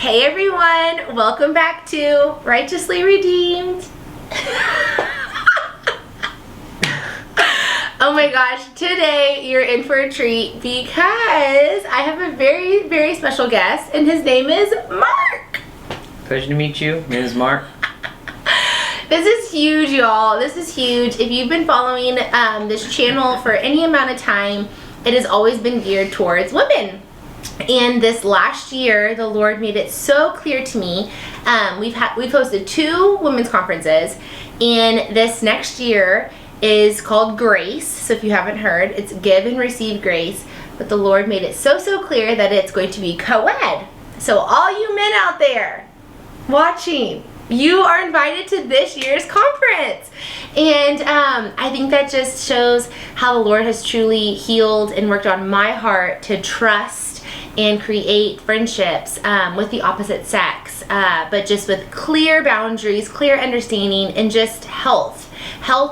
Hey everyone, welcome back to Righteously Redeemed. Oh my gosh, today you're in for a treat because I have a very, very special guest and his name is Mark. Pleasure to meet you. My name is Mark. This is huge, y'all. This is huge. If you've been following this channel for any amount of time, it has always been geared towards women. And this last year, the Lord made it so clear to me. We've hosted 2 women's conferences, and this next year is called Grace. So if you haven't heard, it's Give and Receive Grace. But the Lord made it so clear that it's going to be co-ed. So all you men out there watching, you are invited to this year's conference. And I think that just shows how the Lord has truly healed and worked on my heart to trust and create friendships with the opposite sex, but just with clear boundaries, clear understanding, and just health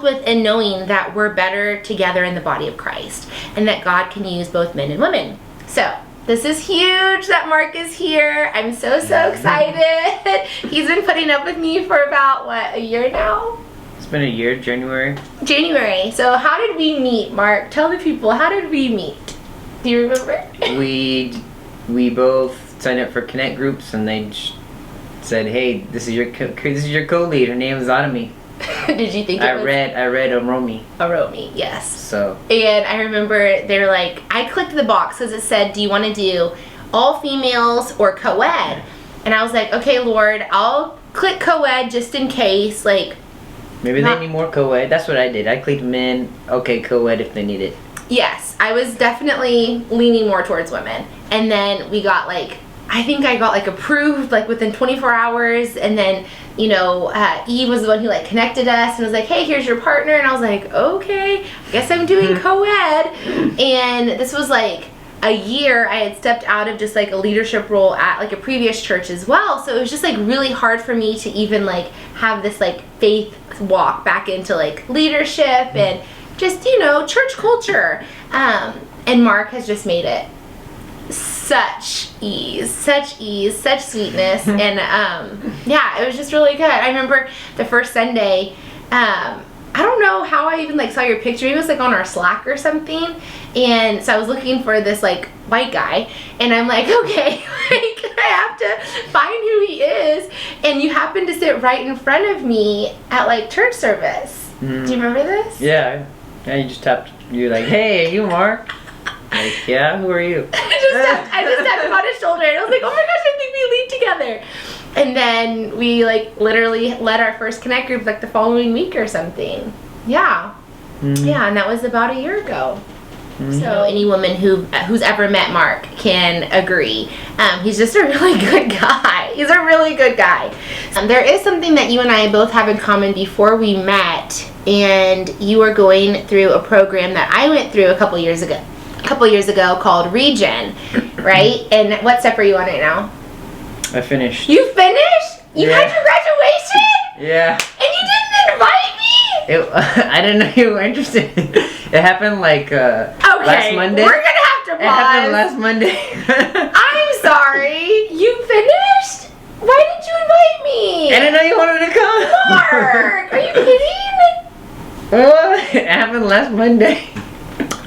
within knowing that we're better together in the body of Christ and that God can use both men and women. So this is huge that Mark is here. I'm so excited. He's been putting up with me for about, what, a year now? It's been a year, January. So how did we meet, Mark? Tell the people, how did we meet? Do you remember? We both signed up for Connect groups, and they said, "Hey, this is your co-lead. Her name is Adami." Did you think I read Aromi. Aromi, yes. So. And I remember they were like, I clicked the box because it said, "Do you want to do all females or co-ed?" And I was like, "Okay, Lord, I'll click co-ed just in case." Like, maybe they need more co-ed. That's what I did. I clicked men. Okay, co-ed if they need it. Yes, I was definitely leaning more towards women. And then we got I think I got approved within 24 hours. And then, Eve was the one who connected us and was like, "Hey, here's your partner." And I was like, "Okay, I guess I'm doing co-ed." And this was a year I had stepped out of just a leadership role at a previous church as well. So it was just really hard for me to even have this faith walk back into leadership and just, church culture. And Mark has just made it such ease, such sweetness. And yeah, it was just really good. I remember the first Sunday, I don't know how I even saw your picture. It was on our Slack or something. And so I was looking for this white guy, and I'm like, okay, I have to find who he is. And you happened to sit right in front of me at church service. Do you remember this? Yeah, you just tapped. You're like, "Hey, are you Mark?" Yeah, who are you? I just tapped him on his shoulder, and I was like, "Oh my gosh, I think we lead together." And then we literally led our first Connect group the following week or something. Yeah. Yeah, and that was about a year ago. So any woman who's ever met Mark can agree. He's just a really good guy. He's a really good guy. There is something that you and I both have in common before we met, and you were going through a program that I went through a couple years ago called Regen, right? And what step are you on right now? I finished. You finished? You had your graduation? Yeah. And you didn't invite me? I didn't know you were interested. It happened last Monday. We're gonna have to pause. It happened last Monday. I'm sorry. You finished? Why didn't you invite me? I didn't know you wanted to come. Mark, are you kidding? What? It happened last Monday.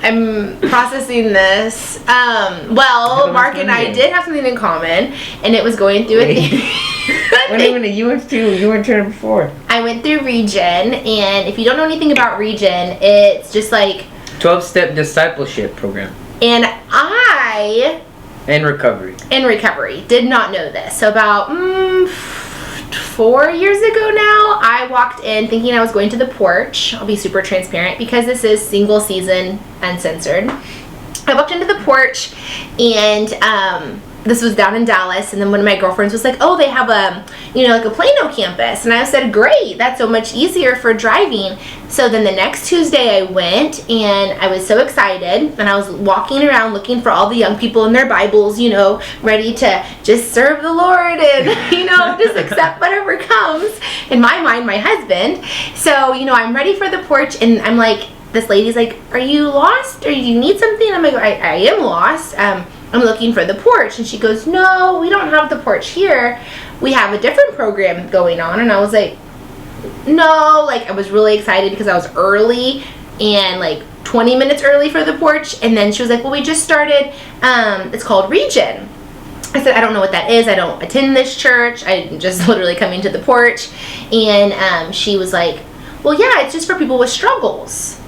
I'm processing this. Mark and I did have something in common, and it was going through a thing. Wait a minute, you went through it before. I went through Regen, and if you don't know anything about Regen, it's just 12-step discipleship program. And In recovery. Did not know this. So about 4 years ago now, I walked in thinking I was going to the porch. I'll be super transparent because this is single season Uncensored. I walked into the porch, and this was down in Dallas, and then one of my girlfriends was like, "Oh, they have a Plano campus." And I said, "Great, that's so much easier for driving." So then the next Tuesday I went, and I was so excited, and I was walking around looking for all the young people in their Bibles, ready to just serve the Lord and, just accept whatever comes. In my mind, my husband. So, I'm ready for the porch, and I'm like, this lady's like, "Are you lost? Or do you need something?" I'm like, I am lost. I'm looking for the porch. And she goes, no, we don't have the porch here. We have a different program going on. And I was like, no, like I was really excited because I was early and like 20 minutes early for the porch. And then she was like, well, we just started, it's called Region. I said, I don't know what that is. I don't attend this church. I'm just literally coming to the porch. And she was like, well, yeah, it's just for people with struggles.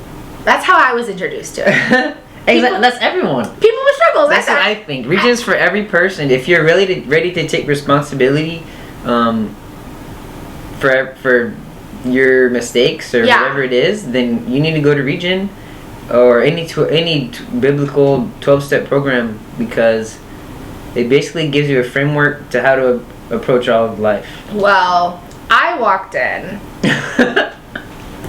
That's how I was introduced to it. Exactly. That's everyone. People with struggles. That's what I think. Region's for every person. If you're really ready to take responsibility for your mistakes or whatever it is, then you need to go to Region or any biblical 12-step program, because it basically gives you a framework to how to approach all of life. Well, I walked in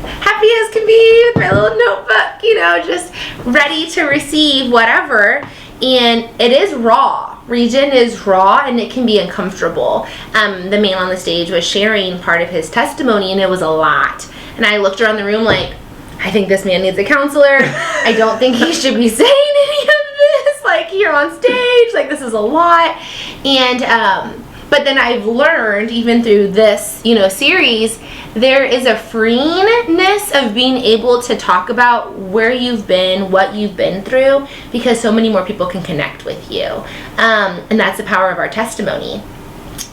happy as can be with my little notebook, just ready to receive whatever. And it is raw. Region is raw, and it can be uncomfortable. The man on the stage was sharing part of his testimony, and it was a lot. And I looked around the room like, I think this man needs a counselor. I don't think he should be saying any of this, like, here on stage. Like, this is a lot. And but then I've learned, even through this, series, there is a freeness of being able to talk about where you've been, what you've been through, because so many more people can connect with you. And that's the power of our testimony.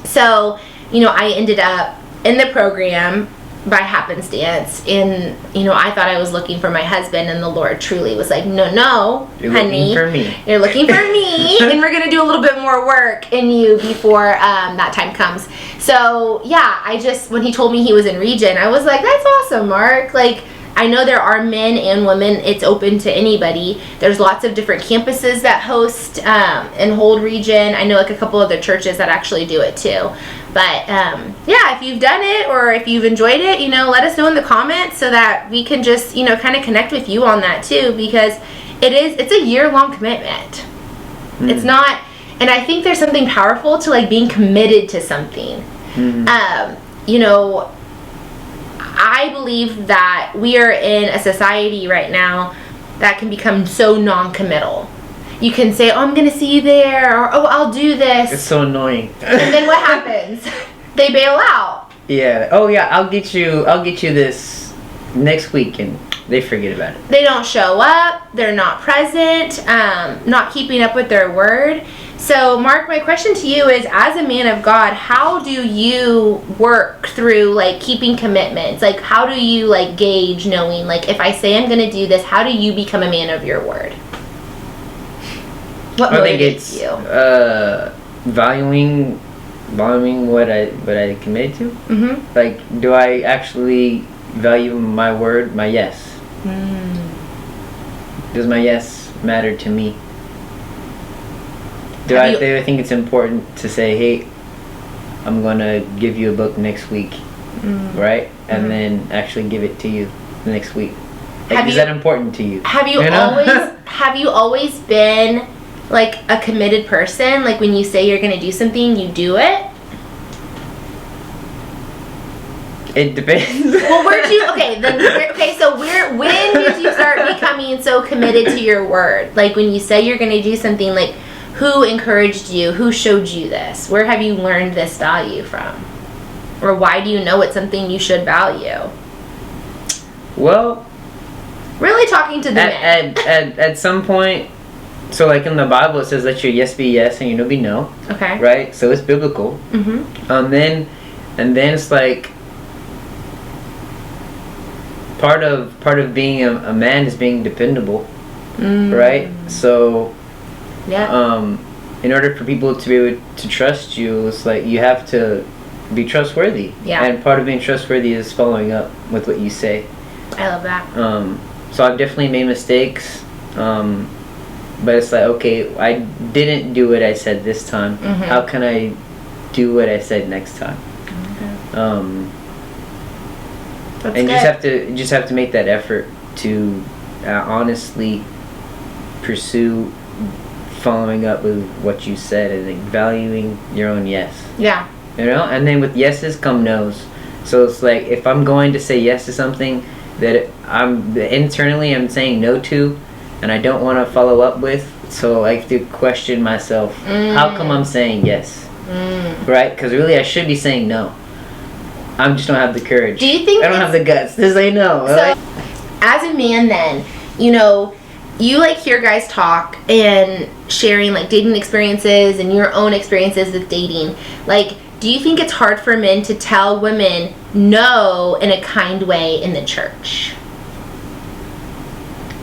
So, I ended up in the program by happenstance, and I thought I was looking for my husband, and the Lord truly was like, no, you're honey, looking for me. You're looking for me, and we're gonna do a little bit more work in you before that time comes. So yeah, when he told me he was in Region, I was like, that's awesome, Mark. Like, I know there are men and women. It's open to anybody. There's lots of different campuses that host and hold Region. I know like a couple other churches that actually do it too. But yeah, if you've done it or if you've enjoyed it, let us know in the comments so that we can just, kind of connect with you on that too, because it's a year-long commitment. It's not, and I think there's something powerful to like being committed to something. I believe that we are in a society right now that can become so non-committal. You can say, oh, I'm going to see you there, or oh, I'll do this. It's so annoying. And then what happens? They bail out. Yeah. Oh, yeah, I'll get you this next week, and they forget about it. They don't show up. They're not present, not keeping up with their word. So, Mark, my question to you is, as a man of God, how do you work through, like, keeping commitments? Like, how do you, like, gauge knowing, like, if I say I'm going to do this, how do you become a man of your word? What motivates you? Valuing what I committed to. Mm-hmm. Like, do I actually value my word, my yes? Does my yes matter to me? Do I think it's important to say, hey, I'm gonna give you a book next week, right? And then actually give it to you the next week. Like, is that important to you? Have you always been like a committed person? Like, when you say you're gonna do something, you do it? It depends. Well, so when did you start becoming so committed to your word? Like, when you say you're gonna do something, like, who encouraged you? Who showed you this? Where have you learned this value from? Or why do you know it's something you should value? Well, really talking to the men. At some point, so like in the Bible it says let your yes be yes and your no be no. Okay. Right? So it's biblical. Mm-hmm. And then it's like part of being a man is being dependable. Right? So yeah. In order for people to be able to trust you, it's like you have to be trustworthy. Yeah. And part of being trustworthy is following up with what you say. I love that. So I've definitely made mistakes. But it's like, okay, I didn't do what I said this time. Mm-hmm. How can I do what I said next time? Okay. That's and good. just have to make that effort to honestly pursue following up with what you said and like valuing your own yes. Yeah. And then with yeses come nos. So it's like if I'm going to say yes to something that I'm internally saying no to, and I don't want to follow up with, So I have to question myself. How come I'm saying yes? Right? Because really I should be saying no. I just don't have the courage. Do you think I don't have the guts to say no. So, as a man then, you know, you like hear guys talk and sharing like dating experiences and your own experiences with dating. Like, do you think it's hard for men to tell women no in a kind way in the church?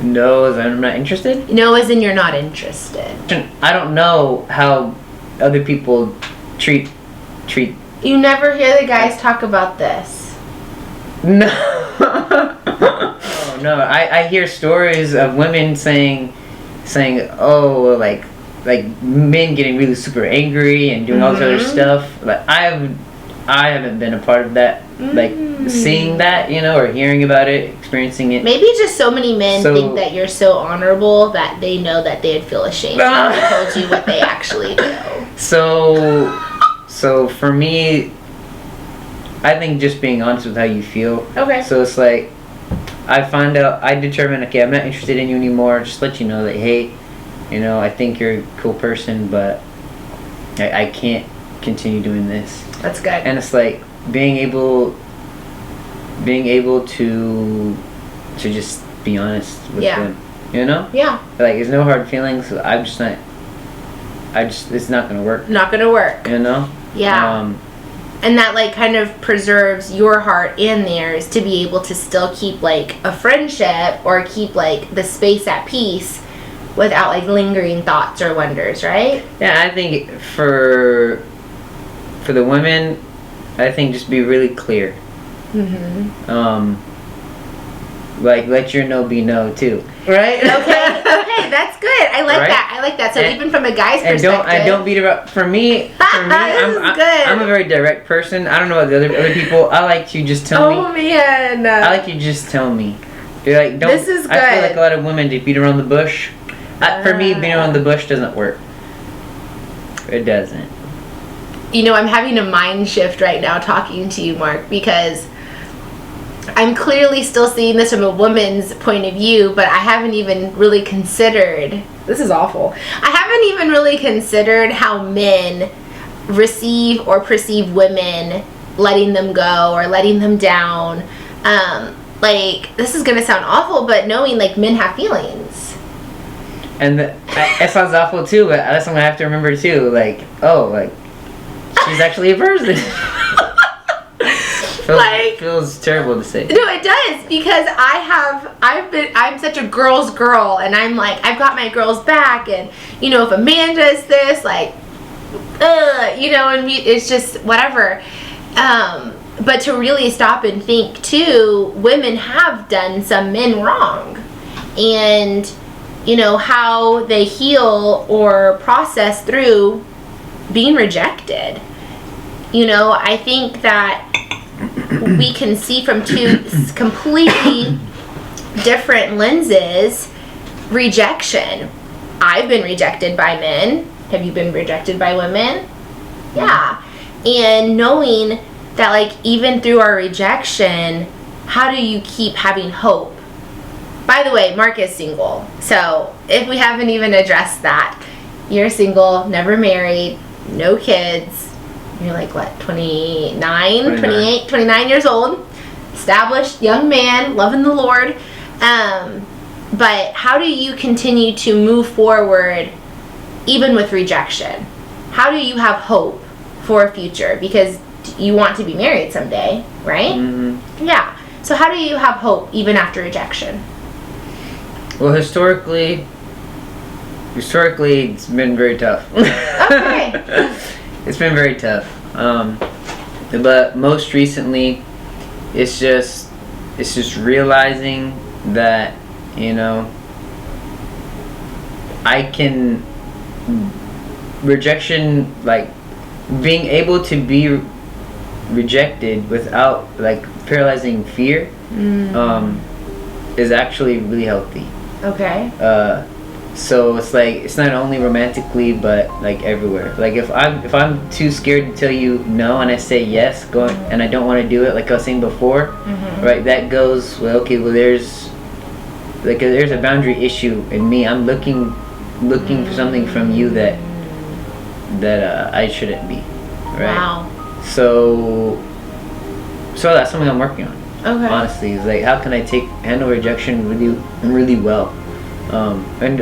No, as I'm not interested? No, as in you're not interested. I don't know how other people treat. You never hear the guys talk about this. No. Oh, no. I hear stories of women saying, oh, like men getting really super angry and doing all this other stuff. Like I haven't been a part of that. Like seeing that, you know, or hearing about it, experiencing it. Maybe just so many men think that you're so honorable that they know that they'd feel ashamed if they told you what they actually do. So for me, I think just being honest with how you feel. Okay. So it's like, I determine, okay, I'm not interested in you anymore. Just let you know that, hey, you know, I think you're a cool person, but I can't continue doing this. That's good. And it's like being able to just be honest with them. You know? Yeah. Like, there's no hard feelings. It's not gonna work. Not gonna work. You know? Yeah. And that like kind of preserves your heart and theirs to be able to still keep like a friendship or keep like the space at peace without like lingering thoughts or wonders, right? Yeah, I think for the women, I think just be really clear. Like let your no be no too, right? Okay, that's good. I like that. I like that. So even from a guy's perspective, I don't beat around. For me, I'm a very direct person. I don't know about the other people. I like to just tell me. Oh man. I like you just tell me. You're like, don't. This is good. I feel like a lot of women they beat around the bush. For me, beating around the bush doesn't work. It doesn't. You know, I'm having a mind shift right now talking to you, Mark, because I'm clearly still seeing this from a woman's point of view, but I haven't even really considered, this is awful, I haven't even really considered how men receive or perceive women letting them go or letting them down. Like, this is going to sound awful, but knowing like men have feelings. And it sounds awful too, but that's something I have to remember too. Like, oh, like, she's actually a person. Feels terrible to say. No, it does, because I'm such a girl's girl, and I'm like, I've got my girl's back, and you know, if a man does this, like, you know, and it's just whatever. But to really stop and think too, women have done some men wrong, and you know how they heal or process through being rejected. You know, I think that we can see from two completely different lenses rejection. I've been rejected by men. Have you been rejected by women? Yeah. And knowing that, like, even through our rejection, how do you keep having hope? By the way, Mark is single. So if we haven't even addressed that, you're single, never married, no kids. You're like, what, 29 years old, established young man, loving the Lord. But how do you continue to move forward even with rejection? How do you have hope for a future? Because you want to be married someday, right? Mm-hmm. Yeah. So how do you have hope even after rejection? Well, historically, it's been very tough. Okay. It's been very tough. But most recently, it's just realizing that, you know, rejection, like being able to be rejected without like paralyzing fear, is actually really healthy. Okay. So it's like, it's not only romantically but like everywhere. Like if I'm too scared to tell you no and I say yes, and I don't want to do it, like I was saying before, right? That goes, well, okay, well there's a boundary issue in me. I'm looking looking for something from you that I shouldn't be, right? Wow. So that's something I'm working on. Okay. Honestly, is like, how can I handle rejection really well? And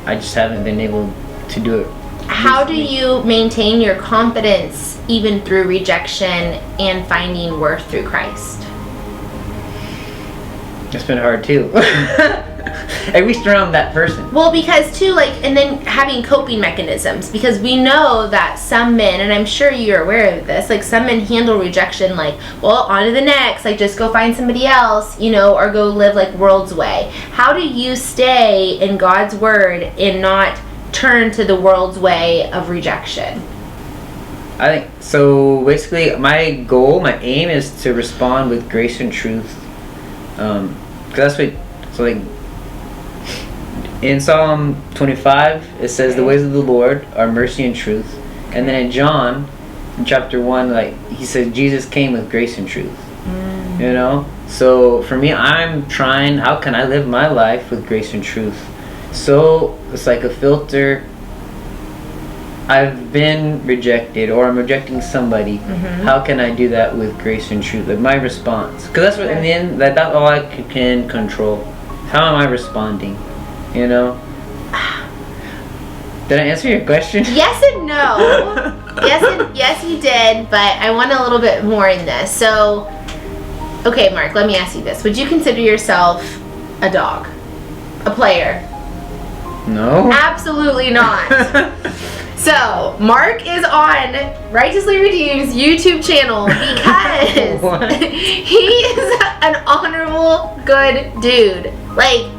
I just haven't been able to do it. How do you maintain your confidence even through rejection and finding worth through Christ? It's been hard too. At least around that person. Well, because too, like, and then having coping mechanisms, because we know that some men, and I'm sure you're aware of this, like some men handle rejection like, well, on to the next, like just go find somebody else, you know, or go live like world's way. How do you stay in God's word and not turn to the world's way of rejection? I think so. Basically, my aim is to respond with grace and truth. Because that's what. So like in Psalm 25, it says the ways of the Lord are mercy and truth, and then in John, in chapter 1, like he says, Jesus came with grace and truth. You know. So for me, I'm trying. How can I live my life with grace and truth? So it's like a filter. I've been rejected, or I'm rejecting somebody. How can I do that with grace and truth? Like my response, because that's what in the end, that's all I can control. How am I responding? You know. Did I answer your question? Yes and no. Yes, you did. But I want a little bit more in this. So, okay, Mark. Let me ask you this: would you consider yourself a dog, a player? No. Absolutely not. So, Mark is on Righteously Redeemed's YouTube channel because he is an honorable, good dude. Like,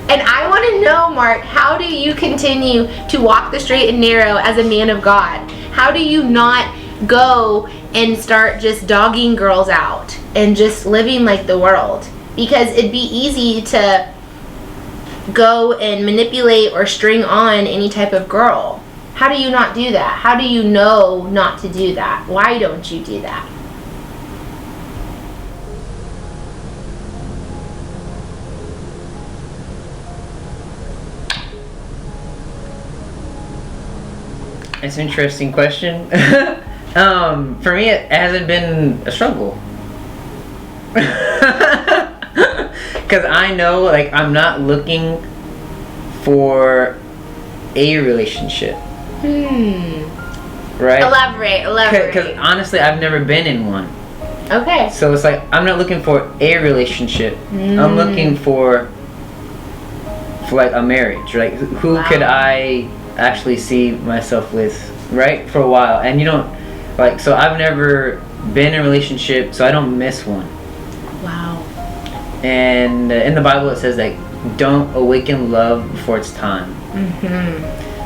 and I want to know, Mark, how do you continue to walk the straight and narrow as a man of God? How do you not go and start just dogging girls out and just living like the world? Because it'd be easy to go and manipulate or string on any type of girl. How do you not do that? How do you know not to do that? Why don't you do that? It's an interesting question. For me, it hasn't been a struggle. Because I know, like, I'm not looking for a relationship. Right? Elaborate. Because honestly, I've never been in one. Okay. So it's like, I'm not looking for a relationship. I'm looking for like a marriage. Like, who could I actually see myself with, right? For a while. And you don't, like, so I've never been in a relationship, so I don't miss one. Wow. And in the Bible it says, like, don't awaken love before it's time.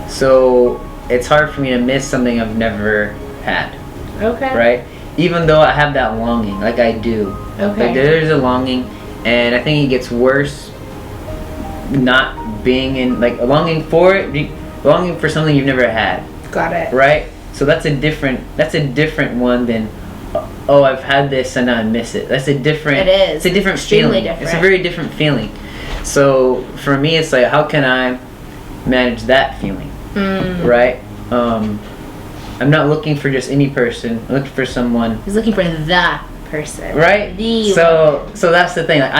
So it's hard for me to miss something I've never had. Okay. Right? Even though I have that longing, like I do. Okay. Like there's a longing, and I think it gets worse not being in, like, a longing for it, longing for something you've never had. Got it. Right? So that's a different one than, oh, I've had this and now I miss it. That's a different. It is. It's a different Extremely feeling. different. It's a very different feeling. So for me, it's like, how can I manage that feeling? Right? I'm not looking for just any person. I'm looking for someone. He's looking for the person. Right? The so that's the thing. Like,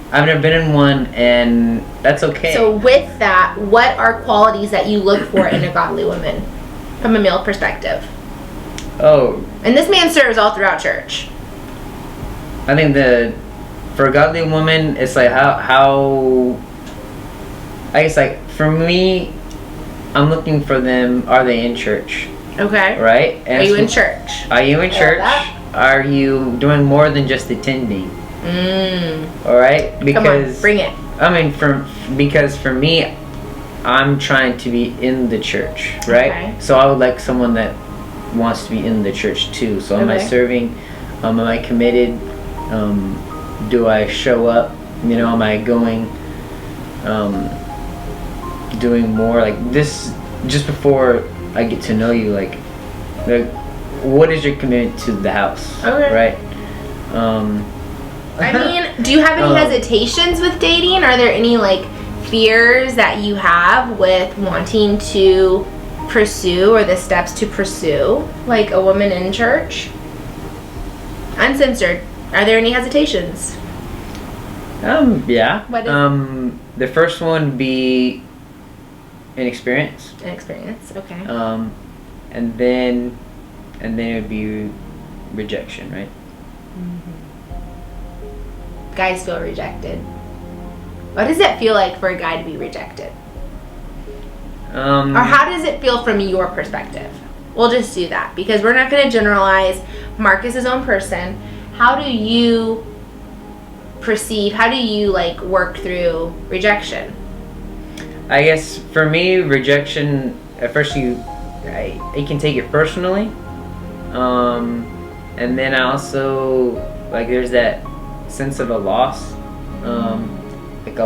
I've never been in one, and that's okay. So with that, what are qualities that you look for in a godly woman from a male perspective? Oh. And this man serves all throughout church. I think for a godly woman, it's like how I guess, like, for me, I'm looking for them. Are they in church? Okay. Right? And are you in church? Are you in church? Are you doing more than just attending? All right? Because, come on, bring it. I mean, because for me, I'm trying to be in the church, right? Okay. So I would like someone that wants to be in the church too. So am I serving? Am I committed? Do I show up? You know, am I going? Doing more like this just before I get to know you, like what is your commitment to the house? Okay. Right? I mean, do you have any hesitations with dating? Are there any, like, fears that you have with wanting to pursue, or the steps to pursue, like a woman in church? Uncensored. Are there any hesitations? Yeah. What is The first one would be inexperience. Inexperience, okay. And then it would be rejection, right? Guys feel rejected. What does it feel like for a guy to be rejected? Or how does it feel from your perspective? We'll just do that because we're not going to generalize. Mark is his own person. How do you perceive, how do you like work through rejection? I guess for me, rejection, at first you can take it personally. And then I also, like, there's that sense of a loss. Like I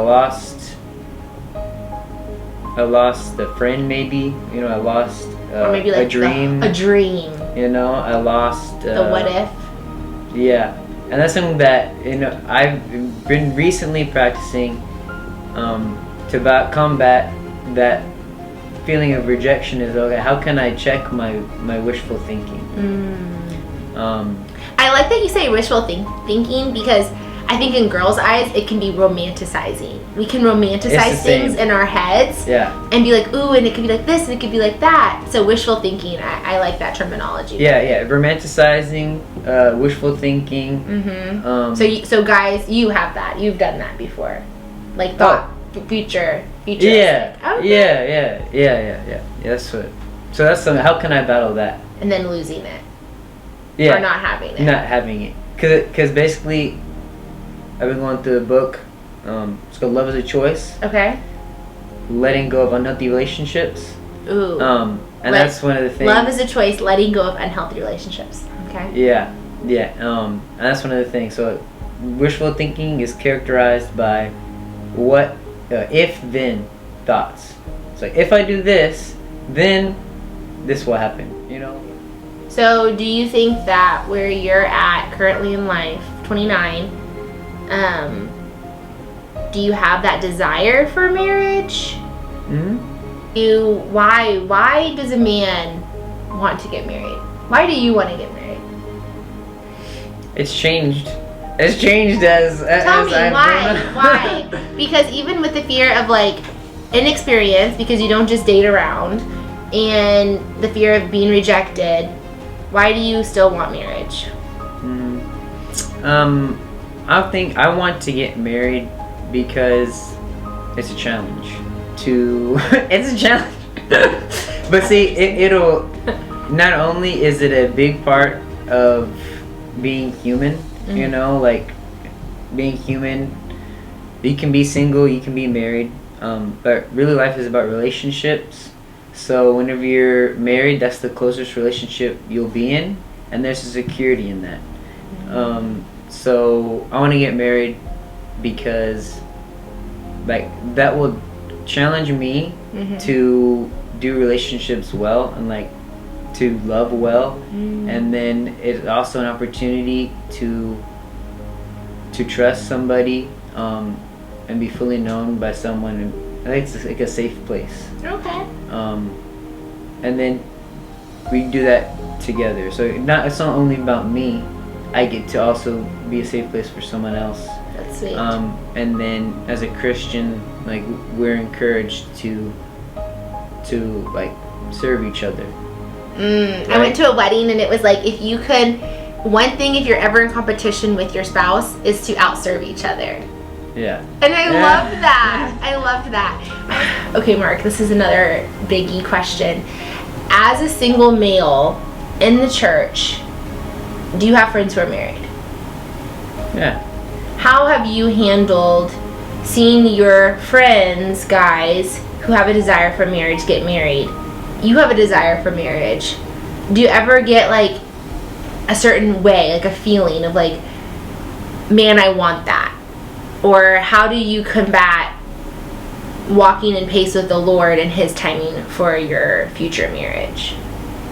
lost a friend, maybe. You know, I lost Or maybe like a dream. A dream. You know, I lost The what if. Yeah, and that's something that, you know, I've been recently practicing to combat that feeling of rejection. Is, okay, how can I check my wishful thinking? I like that you say wishful thinking, because I think in girls' eyes it can be romanticizing. We can romanticize things in our heads, and be like, ooh, and it could be like this, and it could be like that. So wishful thinking, I like that terminology. Yeah, romanticizing, wishful thinking. So guys, you have that. You've done that before, like future. Yeah. Okay. Yeah. That's what. So that's something. How can I battle that? And then losing it. Yeah. Or not having it. Not having it. Because basically, I've been going through a book. It's called Love is a Choice. Okay. Letting go of unhealthy relationships. Ooh. And that's one of the things. Love is a choice. Letting go of unhealthy relationships. Okay. Yeah. And that's one of the things. So, wishful thinking is characterized by what if-then thoughts. It's like, if I do this, then this will happen. You know. So, do you think that where you're at currently in life, 29, do you have that desire for marriage? Why does a man want to get married? Why do you want to get married? It's changed. It's changed as Tell me I've why? Why? Because even with the fear of like inexperience, because you don't just date around, and the fear of being rejected, why do you still want marriage? I want to get married because it's a challenge. It's a challenge. But see, it'll not only is it a big part of being human, you know, like being human. You can be single, you can be married, but really life is about relationships. So whenever you're married, that's the closest relationship you'll be in, and there's a security in that. So I want to get married because like that will challenge me to do relationships well and like to love well, and then it's also an opportunity to trust somebody and be fully known by someone. And I think it's like a safe place. Okay. And then we do that together. So it's not only about me. I get to also be a safe place for someone else. That's sweet. And then as a Christian, like we're encouraged to like serve each other. Right? I went to a wedding and it was like, if you could, one thing if you're ever in competition with your spouse is to outserve each other. Yeah. And I love that. I loved that. Okay, Mark, this is another biggie question. As a single male in the church, do you have friends who are married? Yeah. How have you handled seeing your friends, guys, who have a desire for marriage get married? You have a desire for marriage. Do you ever get like a certain way, like a feeling of like, man, I want that? Or how do you combat walking in pace with the Lord and His timing for your future marriage?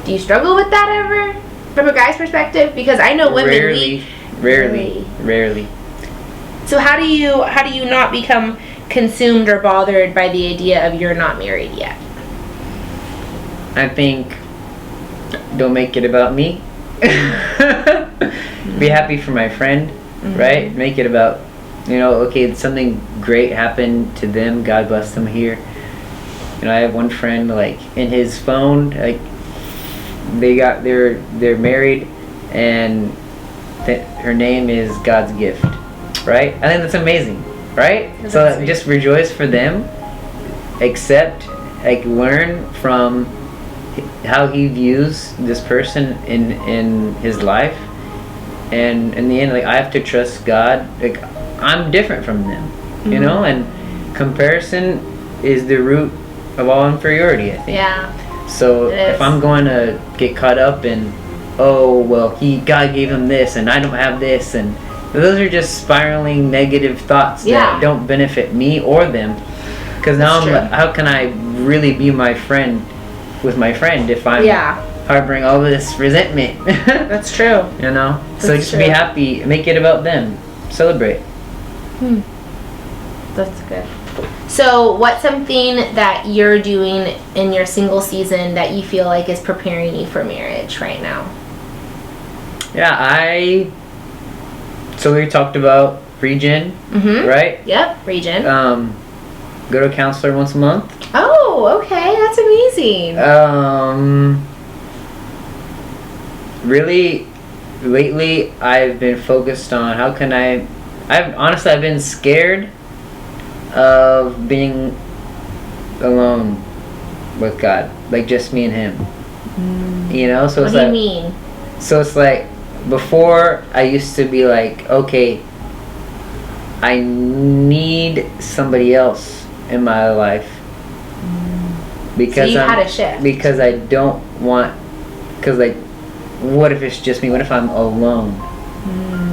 Do you struggle with that ever? From a guy's perspective? Because I know women Rarely. So how do you not become consumed or bothered by the idea of you're not married yet? I think don't make it about me. Be happy for my friend, right? Make it about, okay, something great happened to them. God bless them here. I have one friend, like, in his phone, like, they're married, and her name is God's gift, right? I think that's amazing, right? That's so sweet. Just rejoice for them, accept, like, learn from how he views this person in his life, and in the end, like, I have to trust God. Like, I'm different from them, and comparison is the root of all inferiority, I think. Yeah. So if I'm going to get caught up in, God gave him this and I don't have this, and those are just spiraling negative thoughts that don't benefit me or them. Because now how can I really be my friend with my friend if I'm harboring all this resentment? That's true. So just be happy, make it about them, celebrate. That's good. So what's something that you're doing in your single season that you feel like is preparing you for marriage right now? Yeah, so we talked about regen, right? Yep, regen. Go to a counselor once a month. Oh, okay, that's amazing. Really, lately I've been focused on how can I've been scared of being alone with God, like just me and Him. So what do you mean? So it's like, before I used to be like, okay, I need somebody else in my life because so you had a shift. Because I don't want, because like, what if it's just me? What if I'm alone?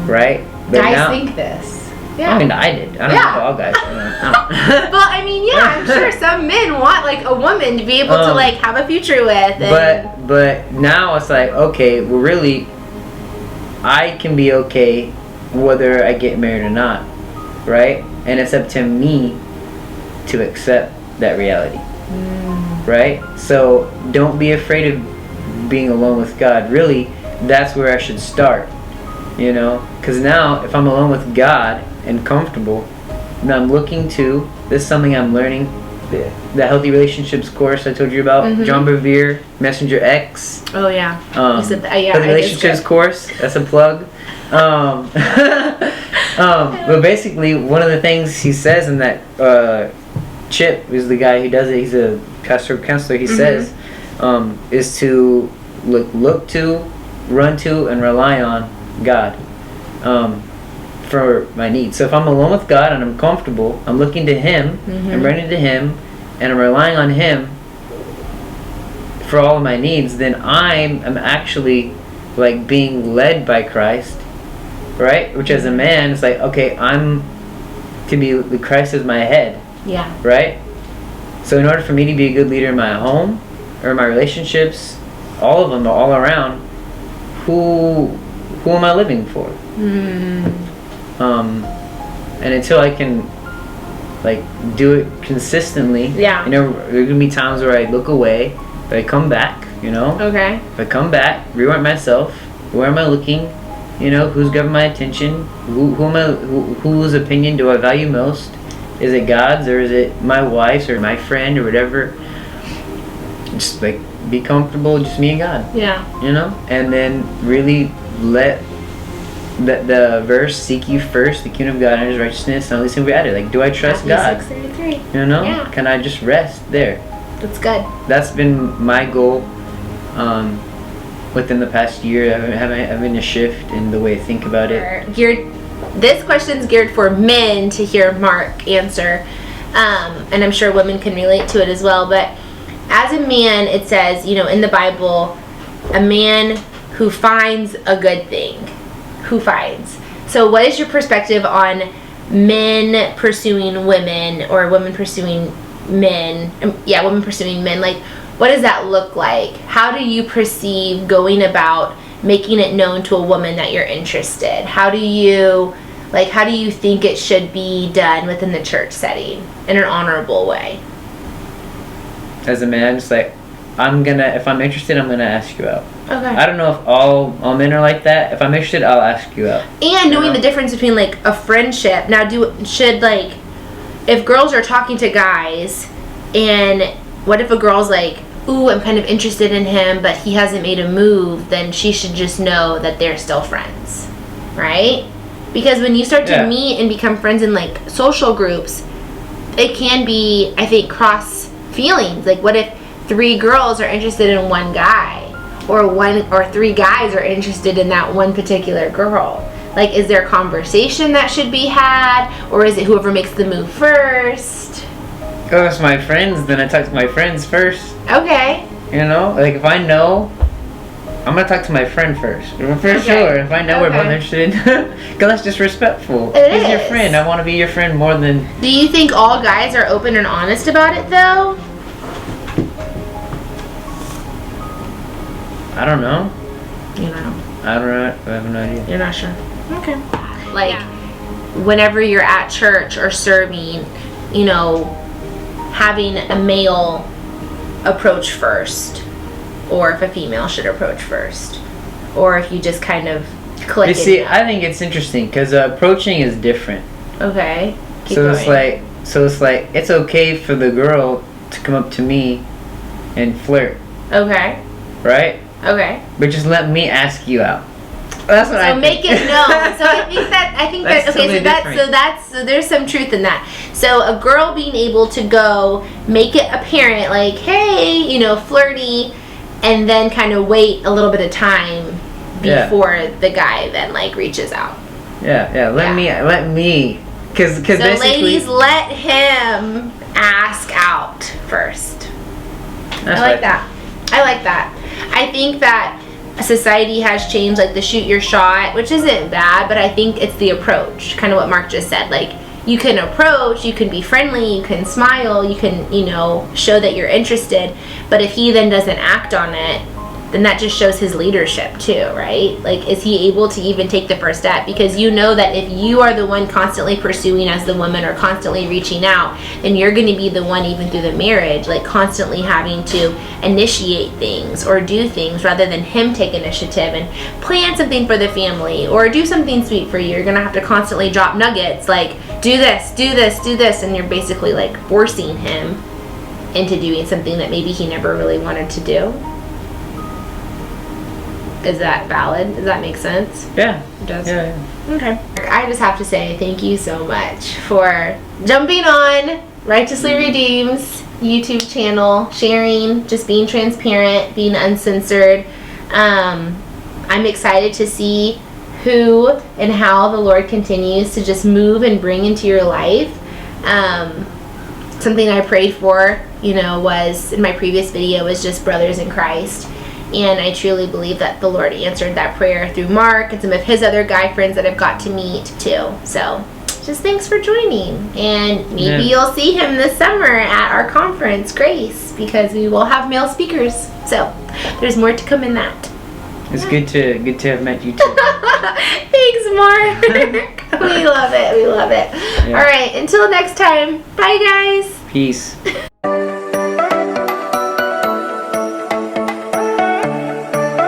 Right? But guys think this. Yeah. I mean, I did. I don't know about all guys. Well, I mean, I'm sure some men want like a woman to be able to like have a future with. And but now it's like, okay, well, really, I can be okay whether I get married or not, right? And it's up to me to accept that reality, right? So don't be afraid of being alone with God. Really, that's where I should start, because now if I'm alone with God and comfortable, and I'm looking to, this is something I'm learning, the Healthy Relationships course I told you about, John Bevere, Messenger X. Oh yeah. Healthy Relationships course, that's a plug. But basically, one of the things he says in that, Chip is the guy who does it, he's a pastoral counselor, he says, is to look to, run to, and rely on God. For my needs. So if I'm alone with God and I'm comfortable, I'm looking to Him, I'm running to Him, and I'm relying on Him for all of my needs, then I'm actually like being led by Christ, right? Which as a man, it's like, okay, I'm to be, Christ is my head. Yeah. Right? So in order for me to be a good leader in my home, or my relationships, all of them, all around, who am I living for? And until I can like do it consistently, there are gonna be times where I look away, but I come back, Okay. If I come back, reorient myself, where am I looking? Who's grabbing my attention? Whose opinion do I value most? Is it God's, or is it my wife's, or my friend, or whatever? Just like be comfortable, just me and God. Yeah. And then really let the verse, seek you first the kingdom of God and His righteousness, and all these things we added. Like, do I trust God? 6:33. Yeah. Can I just rest there? That's good. That's been my goal within the past year. Having a shift in the way I think about it. This question's geared for men to hear Mark answer, and I'm sure women can relate to it as well. But as a man, it says, in the Bible, a man who finds a good thing. Who finds. So what is your perspective on men pursuing women, or women pursuing men? Women pursuing men. Like, what does that look like? How do you perceive going about making it known to a woman that you're interested? How do you Like, how do you think it should be done within the church setting in an honorable way? As a man, it's like, if I'm interested, I'm gonna ask you out. Okay. I don't know if all men are like that. If I'm interested, I'll ask you out. And knowing the difference between, like, a friendship. Now, if girls are talking to guys, and what if a girl's like, ooh, I'm kind of interested in him, but he hasn't made a move, then she should just know that they're still friends, right? Because when you start to meet and become friends in, like, social groups, it can be, I think, cross feelings. Like, what if 3 girls are interested in one guy, or 3 guys are interested in that one particular girl? Like, is there a conversation that should be had, or is it whoever makes the move first? Oh, it's my friends, then I talk to my friends first. Okay. You know, like, if I know, I'm gonna talk to my friend first. For sure. If I know we're both interested in, because that's just respectful. He's your friend. I want to be your friend more than. Do you think all guys are open and honest about it, though? I don't know. You know. I don't know. I have no idea. You're not sure. Okay. Like, whenever you're at church or serving, you know, having a male approach first, or if a female should approach first, or if you just kind of click. You see, I think it's interesting because approaching is different. Okay. Keep going. It's like it's okay for the girl to come up to me and flirt. Okay. Right. Okay. But just let me ask you out. That's what I think. So make it known. So I think that okay. So there's some truth in that. So a girl being able to go make it apparent, like, hey, you know, flirty, and then kind of wait a little bit of time before the guy then, like, reaches out. Yeah. Let me. Because so ladies, let him ask out first. I like that. I think that society has changed, like the shoot your shot, which isn't bad, but I think it's the approach, kind of what Mark just said. Like, you can approach, you can be friendly, you can smile, you can, you know, show that you're interested, but if he then doesn't act on it, then that just shows his leadership too, right? Like, is he able to even take the first step? Because you know that if you are the one constantly pursuing as the woman, or constantly reaching out, then you're going to be the one, even through the marriage, like constantly having to initiate things or do things, rather than him take initiative and plan something for the family or do something sweet for you. You're going to have to constantly drop nuggets like, do this, do this, do this, and you're basically like forcing him into doing something that maybe he never really wanted to do. Is that valid? Does that make sense? Yeah. It does? Yeah. Okay. I just have to say thank you so much for jumping on Righteously Redeemed's YouTube channel, sharing, just being transparent, being uncensored. I'm excited to see who and how the Lord continues to just move and bring into your life. Something I prayed for, you know, was in my previous video, was just brothers in Christ. And I truly believe that the Lord answered that prayer through Mark and some of his other guy friends that I've got to meet too. So just thanks for joining. And maybe you'll see him this summer at our conference, Grace, because we will have male speakers. So there's more to come in that. It's good to have met you too. Thanks, Mark. We love it. We love it. Yeah. All right. Until next time. Bye, guys. Peace.